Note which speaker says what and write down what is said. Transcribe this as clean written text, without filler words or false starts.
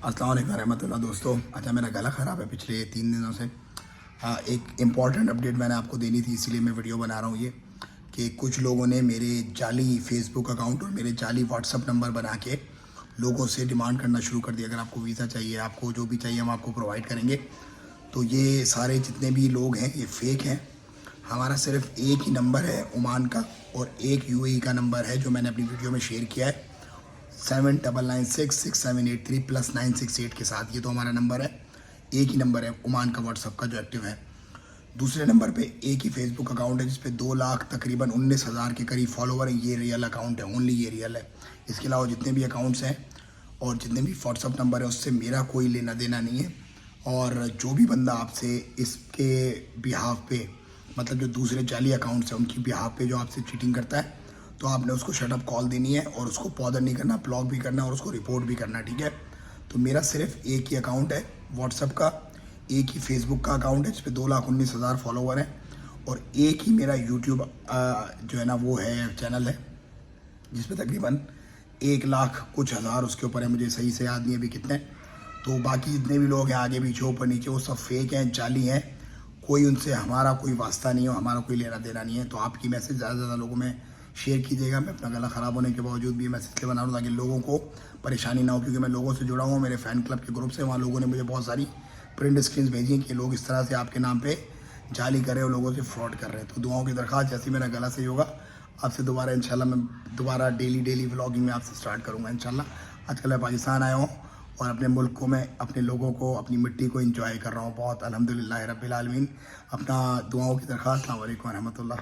Speaker 1: अस्सलाम वालेकुम रहमतुल्लाह। दोस्तों, अच्छा मेरा गला ख़राब है पिछले 3 दिनों से। एक इम्पॉर्टेंट अपडेट मैंने आपको देनी थी, इसीलिए मैं वीडियो बना रहा हूँ ये कि कुछ लोगों ने मेरे जाली फेसबुक अकाउंट और मेरे जाली व्हाट्सअप नंबर बना के लोगों से डिमांड करना शुरू कर दिया। अगर आपको वीज़ा चाहिए, आपको जो भी चाहिए हम आपको प्रोवाइड करेंगे। तो ये सारे जितने भी लोग हैं ये फेक हैं। हमारा सिर्फ एक ही नंबर है ओमान का और एक यूएई का नंबर है जो मैंने अपनी वीडियो में शेयर किया है 79966783 +968 के साथ। ये तो हमारा नंबर है, एक ही नंबर है ओमान का व्हाट्सअप का जो एक्टिव है। दूसरे नंबर पे एक ही फेसबुक अकाउंट है जिसपे 2 लाख तकरीबन 19,000 के करीब फॉलोवर हैं। ये रियल अकाउंट है, ओनली ये रियल है। इसके अलावा जितने भी अकाउंट्स हैं और जितने भी व्हाट्सअप नंबर है उससे मेरा कोई लेना देना नहीं है। और जो भी बंदा आपसे इसके बिहाफ पे, मतलब जो दूसरे जाली अकाउंट्स हैं उनकी बिहाफ पे जो आपसे चीटिंग करता है, तो आपने उसको शटअप कॉल देनी है और उसको बॉदर नहीं करना, ब्लॉक भी करना है और उसको रिपोर्ट भी करना है, ठीक है। तो मेरा सिर्फ एक ही अकाउंट है व्हाट्सअप का, एक ही फेसबुक का अकाउंट है जिस पे 2,19,000 फॉलोवर हैं और एक ही मेरा यूट्यूब जो है ना वो है चैनल है जिस पे तकरीबन 1 लाख कुछ हज़ार उसके ऊपर है। मुझे सही से याद नहीं है अभी कितने। तो बाकी जितने भी लोग हैं आगे पीछे ऊपर नीचे वो सब फेक हैं, जाली हैं। कोई उनसे हमारा कोई वास्ता नहीं हो, हमारा कोई लेना देना नहीं है। तो आपकी मैसेज ज़्यादा से ज़्यादा लोगों में शेयर कीजिएगा। मैं अपना गला ख़राब होने के बावजूद भी मैसेज के बना रहा हूँ ताकि लोगों को परेशानी ना हो, क्योंकि मैं लोगों से जुड़ा हूँ। मेरे फ़ैन क्लब के ग्रुप से वहाँ लोगों ने मुझे बहुत सारी प्रिंट स्क्रीन्स भेजी हैं कि लोग इस तरह से आपके नाम पे जाली कर रहे हैं और लोगों से फ्रॉड कर रहे हैं। तो दुआओं की दरख्वास्त, जैसे मेरा गला सही होगा आपसे दोबारा इंशाल्लाह मैं दोबारा डेली व्लॉगिंग में आपसे स्टार्ट करूँगा इंशाल्लाह। आजकल मैं पाकिस्तान आया हूँ और अपने मुल्क को, मैं अपने लोगों को, अपनी मिट्टी को एंजॉय कर रहा हूँ बहुत, अल्हम्दुलिल्लाह रब्बिल आलमीन। अपना दुआओं की दरख्वास्त। अस्सलाम वालेकुम रहमतुल्लाह।